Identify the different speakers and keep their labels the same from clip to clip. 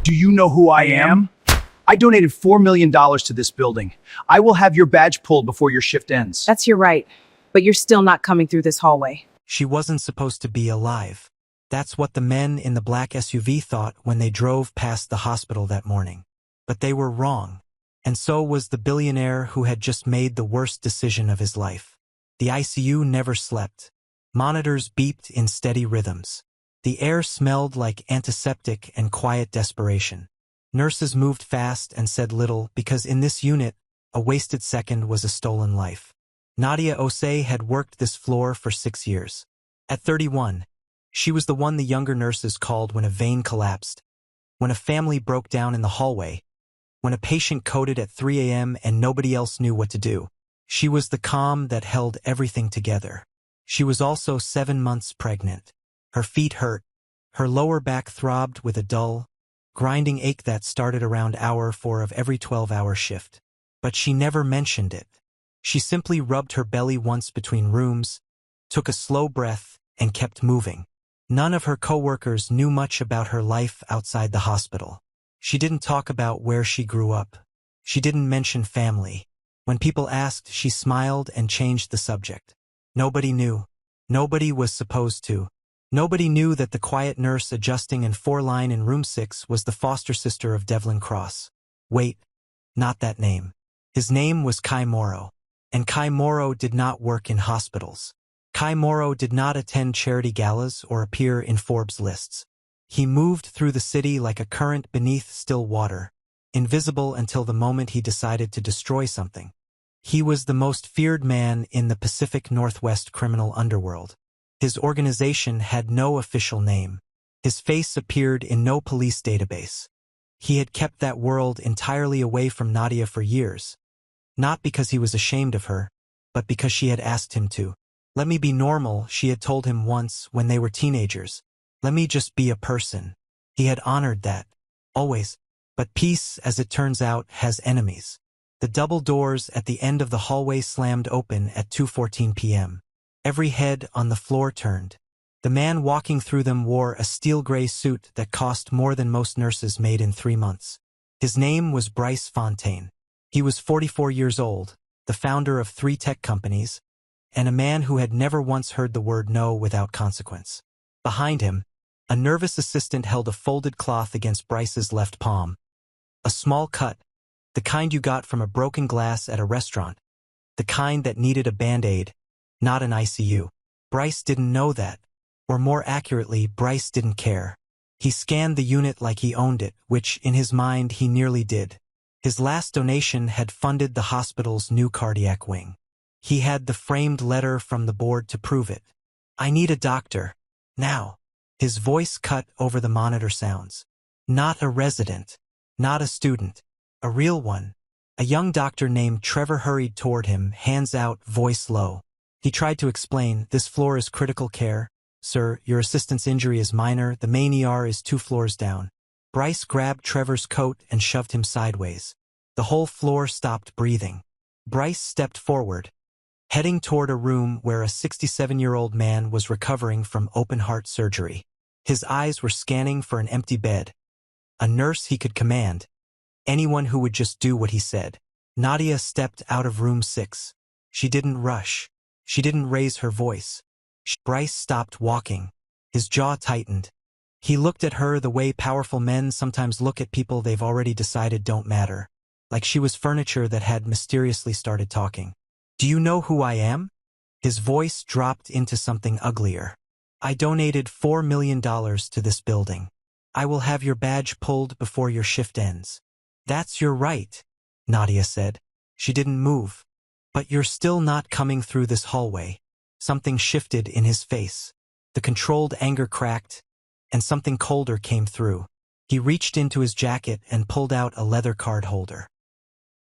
Speaker 1: Do you know who I am? I donated $4 million to this building. I will have your badge pulled before your shift ends.
Speaker 2: That's your right, but you're still not coming through this hallway.
Speaker 3: She wasn't supposed to be alive. That's what the men in the black SUV thought when they drove past the hospital that morning. But they were wrong. And so was the billionaire who had just made the worst decision of his life. The ICU never slept. Monitors beeped in steady rhythms. The air smelled like antiseptic and quiet desperation. Nurses moved fast and said little because in this unit, a wasted second was a stolen life. Nadia Osei had worked this floor for 6 years. At 31, she was the one the younger nurses called when a vein collapsed, when a family broke down in the hallway, when a patient coded at 3 a.m. and nobody else knew what to do. She was the calm that held everything together. She was also 7 months pregnant. Her feet hurt. Her lower back throbbed with a dull, grinding ache that started around hour 4 of every 12-hour shift. But she never mentioned it. She simply rubbed her belly once between rooms, took a slow breath, and kept moving. None of her coworkers knew much about her life outside the hospital. She didn't talk about where she grew up. She didn't mention family. When people asked, she smiled and changed the subject. Nobody knew. Nobody was supposed to. Nobody knew that the quiet nurse adjusting in 4-line in room 6 was the foster sister of Devlin Cross. Wait, not that name. His name was Kai Morrow. And Kai Morrow did not work in hospitals. Kai Morrow did not attend charity galas or appear in Forbes lists. He moved through the city like a current beneath still water, invisible until the moment he decided to destroy something. He was the most feared man in the Pacific Northwest criminal underworld. His organization had no official name. His face appeared in no police database. He had kept that world entirely away from Nadia for years. Not because he was ashamed of her, but because she had asked him to. Let me be normal, she had told him once when they were teenagers. Let me just be a person. He had honored that. Always. But peace, as it turns out, has enemies. The double doors at the end of the hallway slammed open at 2:14 p.m. Every head on the floor turned. The man walking through them wore a steel gray suit that cost more than most nurses made in 3 months. His name was Bryce Fontaine. He was 44 years old, the founder of 3 tech companies, and a man who had never once heard the word no without consequence. Behind him, a nervous assistant held a folded cloth against Bryce's left palm. A small cut, the kind you got from a broken glass at a restaurant, the kind that needed a Band-Aid, not an ICU. Bryce didn't know that, or more accurately, Bryce didn't care. He scanned the unit like he owned it, which, in his mind, he nearly did. His last donation had funded the hospital's new cardiac wing. He had the framed letter from the board to prove it. I need a doctor. Now. His voice cut over the monitor sounds. Not a resident. Not a student. A real one. A young doctor named Trevor hurried toward him, hands out, voice low. He tried to explain, this floor is critical care. Sir, your assistant's injury is minor. The main ER is 2 floors down. Bryce grabbed Trevor's coat and shoved him sideways. The whole floor stopped breathing. Bryce stepped forward, heading toward a room where a 67-year-old man was recovering from open-heart surgery. His eyes were scanning for an empty bed. A nurse he could command. Anyone who would just do what he said. Nadia stepped out of room 6. She didn't rush. She didn't raise her voice. Bryce stopped walking. His jaw tightened. He looked at her the way powerful men sometimes look at people they've already decided don't matter. Like she was furniture that had mysteriously started talking. Do you know who I am? His voice dropped into something uglier. I donated $4 million to this building. I will have your badge pulled before your shift ends. That's your right, Nadia said. She didn't move. But you're still not coming through this hallway. Something shifted in his face. The controlled anger cracked, and something colder came through. He reached into his jacket and pulled out a leather card holder.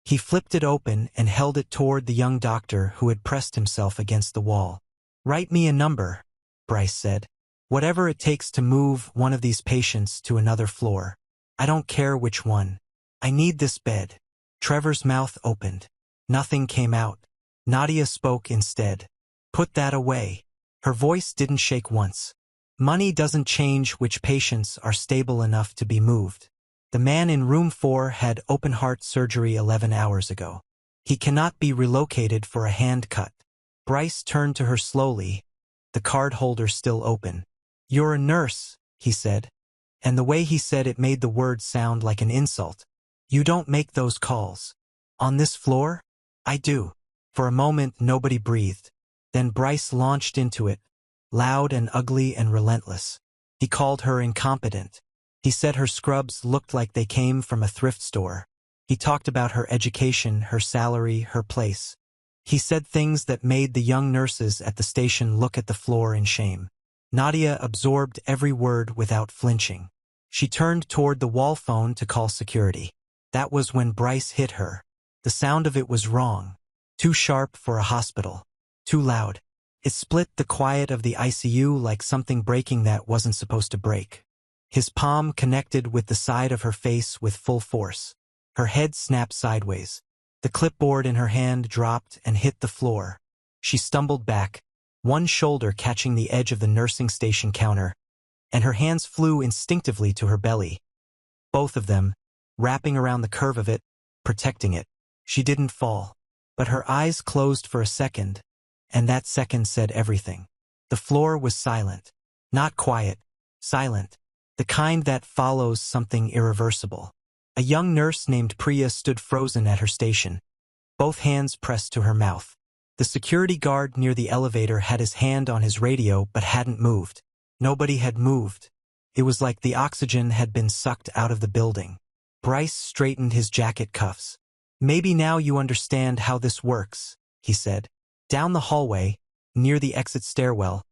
Speaker 3: He flipped it open and held it toward the young doctor who had pressed himself against the wall. Write me a number, Bryce said. Whatever it takes to move one of these patients to another floor. I don't care which one. I need this bed. Trevor's mouth opened. Nothing came out. Nadia spoke instead. Put that away. Her voice didn't shake once. Money doesn't change which patients are stable enough to be moved. The man in room 4 had open-heart surgery 11 hours ago. He cannot be relocated for a hand cut. Bryce turned to her slowly, the card holder still open. "You're a nurse," he said. And the way he said it made the word sound like an insult. "You don't make those calls. On this floor?" "I do." For a moment, nobody breathed. Then Bryce launched into it, loud and ugly and relentless. He called her incompetent. He said her scrubs looked like they came from a thrift store. He talked about her education, her salary, her place. He said things that made the young nurses at the station look at the floor in shame. Nadia absorbed every word without flinching. She turned toward the wall phone to call security. That was when Bryce hit her. The sound of it was wrong. Too sharp for a hospital. Too loud. It split the quiet of the ICU like something breaking that wasn't supposed to break. His palm connected with the side of her face with full force. Her head snapped sideways. The clipboard in her hand dropped and hit the floor. She stumbled back, one shoulder catching the edge of the nursing station counter, and her hands flew instinctively to her belly. Both of them, wrapping around the curve of it, protecting it. She didn't fall, but her eyes closed for a second, and that second said everything. The floor was silent. Not quiet, silent. The kind that follows something irreversible. A young nurse named Priya stood frozen at her station, both hands pressed to her mouth. The security guard near the elevator had his hand on his radio but hadn't moved. Nobody had moved. It was like the oxygen had been sucked out of the building. Bryce straightened his jacket cuffs. "Maybe now you understand how this works," he said. Down the hallway, near the exit stairwell,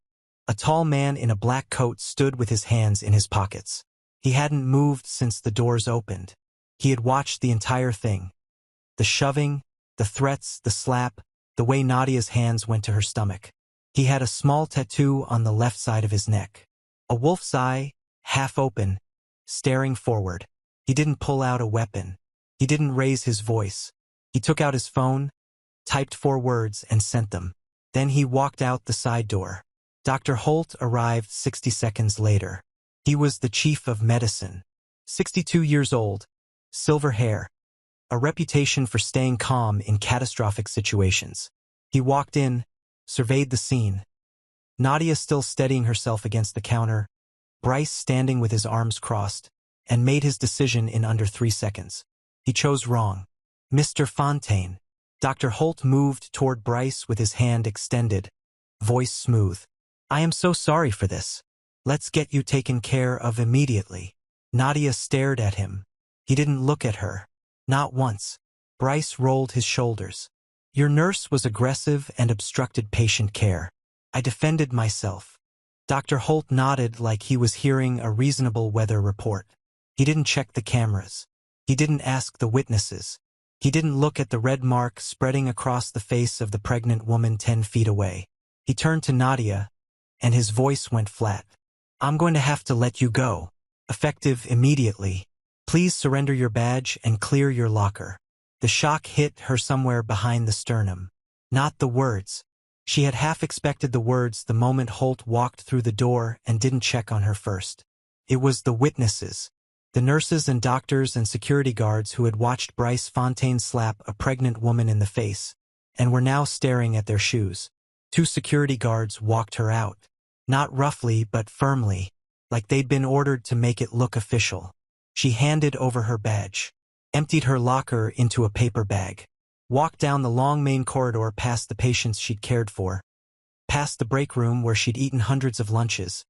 Speaker 3: a tall man in a black coat stood with his hands in his pockets. He hadn't moved since the doors opened. He had watched the entire thing. The shoving, the threats, the slap, the way Nadia's hands went to her stomach. He had a small tattoo on the left side of his neck. A wolf's eye, half open, staring forward. He didn't pull out a weapon. He didn't raise his voice. He took out his phone, typed 4 words and sent them. Then he walked out the side door. Dr. Holt arrived 60 seconds later. He was the chief of medicine. 62 years old, silver hair, a reputation for staying calm in catastrophic situations. He walked in, surveyed the scene. Nadia still steadying herself against the counter, Bryce standing with his arms crossed, and made his decision in under 3 seconds. He chose wrong. "Mr. Fontaine." Dr. Holt moved toward Bryce with his hand extended, voice smooth. "I am so sorry for this. Let's get you taken care of immediately." Nadia stared at him. He didn't look at her. Not once. Bryce rolled his shoulders. "Your nurse was aggressive and obstructed patient care. I defended myself." Dr. Holt nodded like he was hearing a reasonable weather report. He didn't check the cameras. He didn't ask the witnesses. He didn't look at the red mark spreading across the face of the pregnant woman 10 feet away. He turned to Nadia, and his voice went flat. "I'm going to have to let you go. Effective immediately. Please surrender your badge and clear your locker." The shock hit her somewhere behind the sternum. Not the words. She had half expected the words the moment Holt walked through the door and didn't check on her first. It was the witnesses. The nurses and doctors and security guards who had watched Bryce Fontaine slap a pregnant woman in the face, and were now staring at their shoes. 2 security guards walked her out. Not roughly but firmly, like they'd been ordered to make it look official. She handed over her badge, emptied her locker into a paper bag, walked down the long main corridor past the patients she'd cared for, past the break room where she'd eaten hundreds of lunches,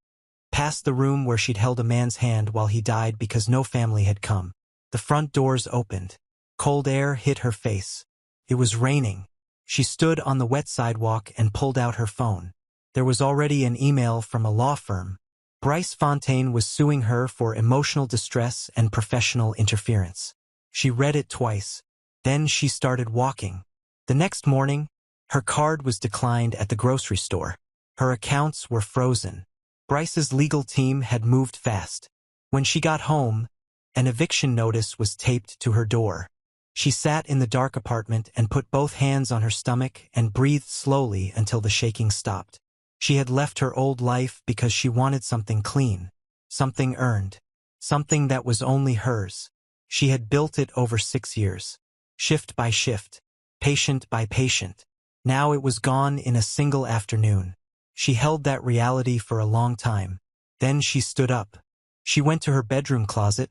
Speaker 3: past the room where she'd held a man's hand while he died because no family had come. The front doors opened. Cold air hit her face. It was raining. She stood on the wet sidewalk and pulled out her phone. There was already an email from a law firm. Bryce Fontaine was suing her for emotional distress and professional interference. She read it twice. Then she started walking. The next morning, her card was declined at the grocery store. Her accounts were frozen. Bryce's legal team had moved fast. When she got home, an eviction notice was taped to her door. She sat in the dark apartment and put both hands on her stomach and breathed slowly until the shaking stopped. She had left her old life because she wanted something clean, something earned, something that was only hers. She had built it over 6 years. Shift by shift. Patient by patient. Now it was gone in a single afternoon. She held that reality for a long time. Then she stood up. She went to her bedroom closet,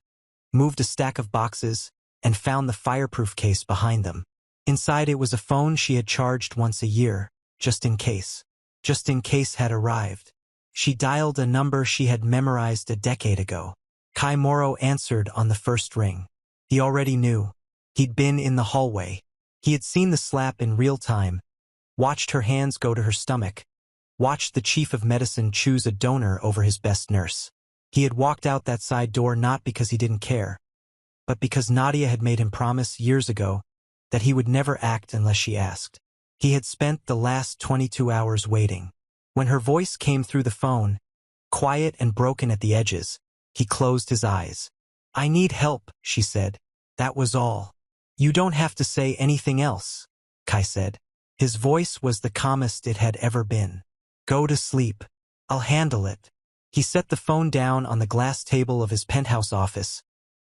Speaker 3: moved a stack of boxes, and found the fireproof case behind them. Inside it was a phone she had charged once a year, just in case. Just in case had arrived. She dialed a number she had memorized a decade ago. Kai Moro answered on the first ring. He already knew. He'd been in the hallway. He had seen the slap in real time, watched her hands go to her stomach, watched the chief of medicine choose a donor over his best nurse. He had walked out that side door not because he didn't care, but because Nadia had made him promise years ago that he would never act unless she asked. He had spent the last 22 hours waiting. When her voice came through the phone, quiet and broken at the edges, he closed his eyes. "I need help," she said. That was all. "You don't have to say anything else," Kai said. His voice was the calmest it had ever been. "Go to sleep. I'll handle it." He set the phone down on the glass table of his penthouse office,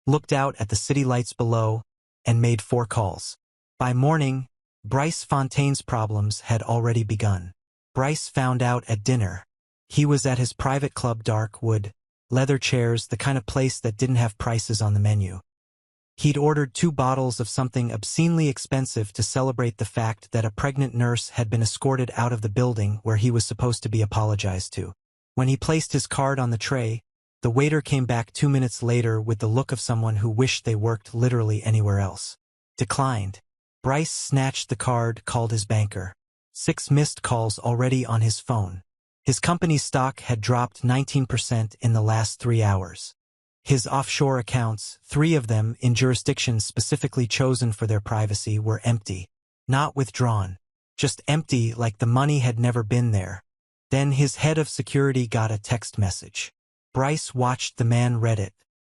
Speaker 3: looked out at the city lights below, and made 4 calls. By morning, Bryce Fontaine's problems had already begun. Bryce found out at dinner. He was at his private club, dark wood, leather chairs, the kind of place that didn't have prices on the menu. He'd ordered 2 bottles of something obscenely expensive to celebrate the fact that a pregnant nurse had been escorted out of the building where he was supposed to be apologized to. When he placed his card on the tray, the waiter came back 2 minutes later with the look of someone who wished they worked literally anywhere else. Declined. Bryce snatched the card, called his banker. 6 missed calls already on his phone. His company's stock had dropped 19% in the last 3 hours. His offshore accounts, 3 of them in jurisdictions specifically chosen for their privacy, were empty. Not withdrawn. Just empty, like the money had never been there. Then his head of security got a text message. Bryce watched the man read it.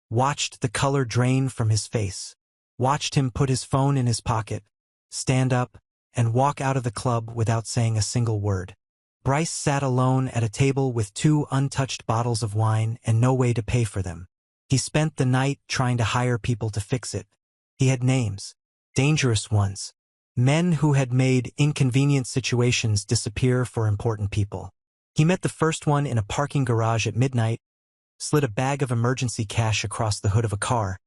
Speaker 3: Watched the color drain from his face. Watched him put his phone in his pocket, stand up, and walk out of the club without saying a single word. Bryce sat alone at a table with 2 untouched bottles of wine and no way to pay for them. He spent the night trying to hire people to fix it. He had names. Dangerous ones. Men who had made inconvenient situations disappear for important people. He met the first one in a parking garage at midnight, slid a bag of emergency cash across the hood of a car,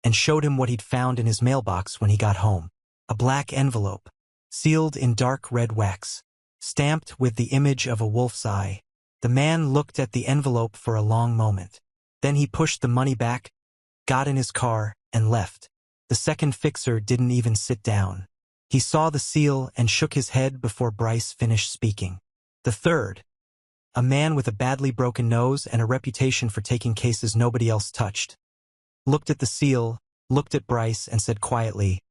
Speaker 3: and showed him what he'd found in his mailbox when he got home. A black envelope, sealed in dark red wax, stamped with the image of a wolf's eye. The man looked at the envelope for a long moment. Then he pushed the money back, got in his car, and left. The second fixer didn't even sit down. He saw the seal and shook his head before Bryce finished speaking. The third, a man with a badly broken nose and a reputation for taking cases nobody else touched, looked at the seal, looked at Bryce, and said quietly,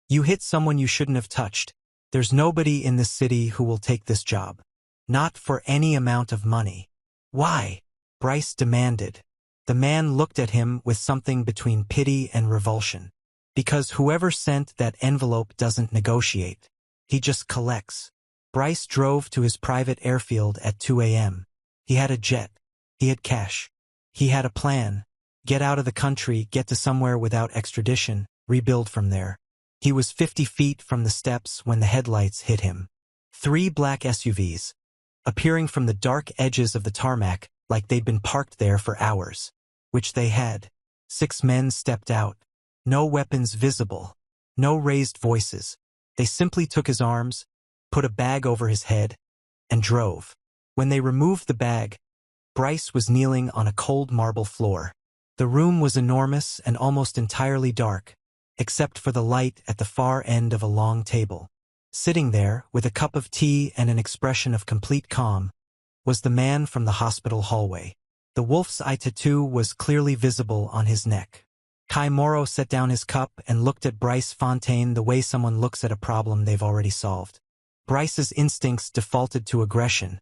Speaker 3: "You hit someone you shouldn't have touched. There's nobody in this city who will take this job. Not for any amount of money." "Why?" Bryce demanded. The man looked at him with something between pity and revulsion. "Because whoever sent that envelope doesn't negotiate. He just collects." Bryce drove to his private airfield at 2 a.m. He had a jet. He had cash. He had a plan. Get out of the country, get to somewhere without extradition, rebuild from there. He was 50 feet from the steps when the headlights hit him. 3 black SUVs, appearing from the dark edges of the tarmac like they'd been parked there for hours. Which they had. 6 men stepped out. No weapons visible. No raised voices. They simply took his arms, put a bag over his head, and drove. When they removed the bag, Bryce was kneeling on a cold marble floor. The room was enormous and almost entirely dark, except for the light at the far end of a long table. Sitting there, with a cup of tea and an expression of complete calm, was the man from the hospital hallway. The wolf's eye tattoo was clearly visible on his neck. Kai Moro set down his cup and looked at Bryce Fontaine the way someone looks at a problem they've already solved. Bryce's instincts defaulted to aggression.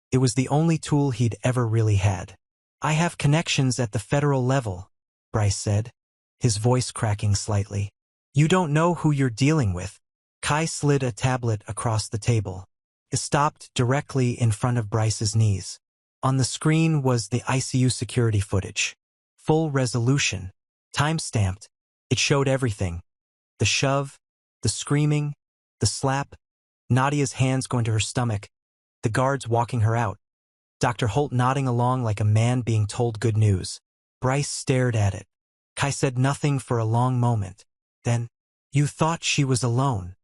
Speaker 3: It was the only tool he'd ever really had. "I have connections at the federal level," Bryce said, his voice cracking slightly. "You don't know who you're dealing with." Kai slid a tablet across the table. It stopped directly in front of Bryce's knees. On the screen was the ICU security footage. Full resolution. Time-stamped. It showed everything. The shove, the screaming, the slap, Nadia's hands going to her stomach, the guards walking her out, Dr. Holt nodding along like a man being told good news. Bryce stared at it. Kai said nothing for a long moment. Then, "You thought she was alone."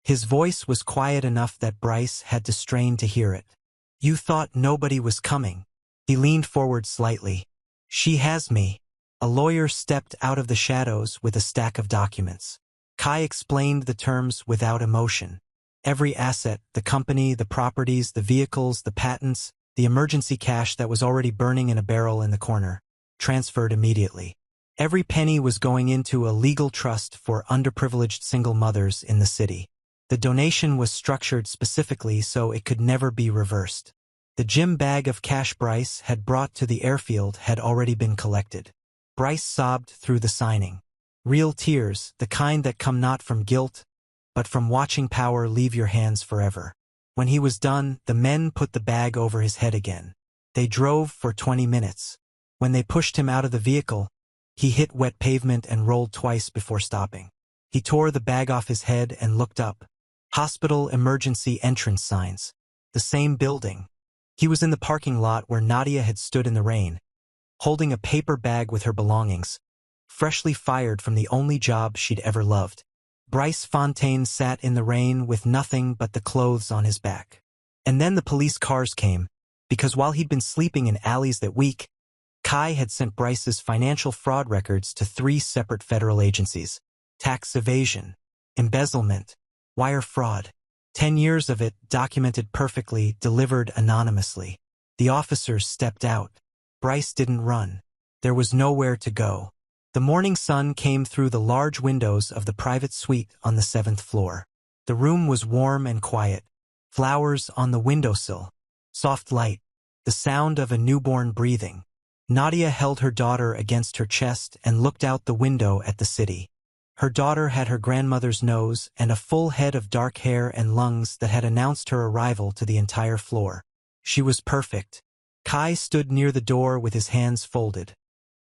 Speaker 3: His voice was quiet enough that Bryce had to strain to hear it. "You thought nobody was coming." He leaned forward slightly. "She has me." A lawyer stepped out of the shadows with a stack of documents. Kai explained the terms without emotion. Every asset, the company, the properties, the vehicles, the patents, the emergency cash that was already burning in a barrel in the corner, transferred immediately. Every penny was going into a legal trust for underprivileged single mothers in the city. The donation was structured specifically so it could never be reversed. The gym bag of cash Bryce had brought to the airfield had already been collected. Bryce sobbed through the signing. Real tears, the kind that come not from guilt, but from watching power leave your hands forever. When he was done, the men put the bag over his head again. They drove for 20 minutes. When they pushed him out of the vehicle, he hit wet pavement and rolled twice before stopping. He tore the bag off his head and looked up. Hospital emergency entrance signs. The same building. He was in the parking lot where Nadia had stood in the rain, holding a paper bag with her belongings, freshly fired from the only job she'd ever loved. Bryce Fontaine sat in the rain with nothing but the clothes on his back. And then the police cars came, because while he'd been sleeping in alleys that week, Kai had sent Bryce's financial fraud records to 3 separate federal agencies. Tax evasion, embezzlement, wire fraud. 10 years of it, documented perfectly, delivered anonymously. The officers stepped out. Bryce didn't run. There was nowhere to go. The morning sun came through the large windows of the private suite on the 7th floor. The room was warm and quiet. Flowers on the windowsill. Soft light. The sound of a newborn breathing. Nadia held her daughter against her chest and looked out the window at the city. Her daughter had her grandmother's nose and a full head of dark hair and lungs that had announced her arrival to the entire floor. She was perfect. Kai stood near the door with his hands folded,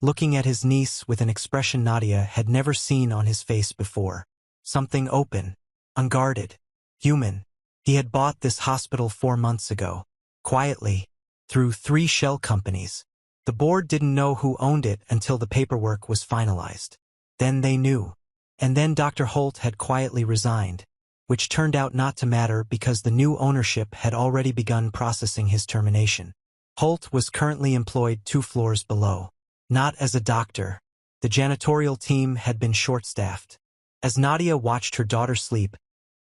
Speaker 3: looking at his niece with an expression Nadia had never seen on his face before. Something open, unguarded, human. He had bought this hospital 4 months ago, quietly, through 3 shell companies. The board didn't know who owned it until the paperwork was finalized. Then they knew. And then Dr. Holt had quietly resigned, which turned out not to matter because the new ownership had already begun processing his termination. Holt was currently employed 2 floors below. Not as a doctor. The janitorial team had been short-staffed. As Nadia watched her daughter sleep,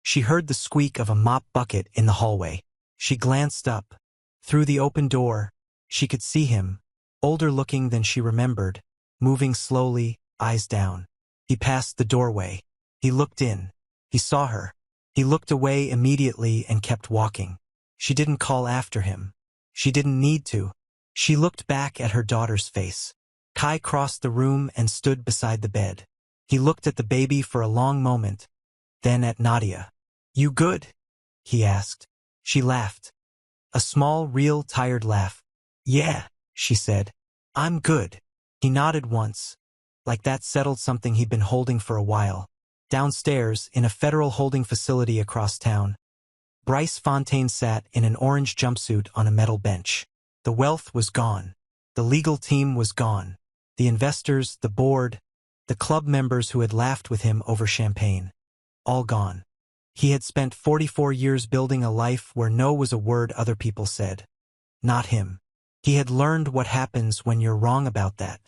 Speaker 3: she heard the squeak of a mop bucket in the hallway. She glanced up. Through the open door, she could see him, older-looking than she remembered, moving slowly, eyes down. He passed the doorway. He looked in. He saw her. He looked away immediately and kept walking. She didn't call after him. She didn't need to. She looked back at her daughter's face. Kai crossed the room and stood beside the bed. He looked at the baby for a long moment, then at Nadia. "You good?" he asked. She laughed. A small, real, tired laugh. "Yeah," she said. "I'm good." He nodded once. Like that settled something he'd been holding for a while. Downstairs, in a federal holding facility across town, Bryce Fontaine sat in an orange jumpsuit on a metal bench. The wealth was gone. The legal team was gone. The investors, the board, the club members who had laughed with him over champagne. All gone. He had spent 44 years building a life where no was a word other people said. Not him. He had learned what happens when you're wrong about that.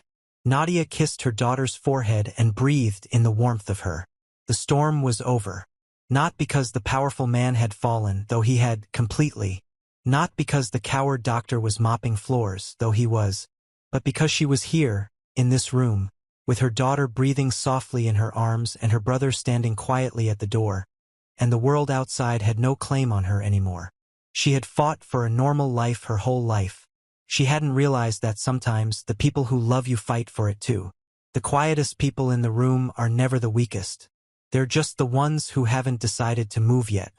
Speaker 3: Nadia kissed her daughter's forehead and breathed in the warmth of her. The storm was over. Not because the powerful man had fallen, though he had, completely. Not because the coward doctor was mopping floors, though he was. But because she was here, in this room, with her daughter breathing softly in her arms and her brother standing quietly at the door, and the world outside had no claim on her anymore. She had fought for a normal life her whole life. She hadn't realized that sometimes the people who love you fight for it too. The quietest people in the room are never the weakest. They're just the ones who haven't decided to move yet.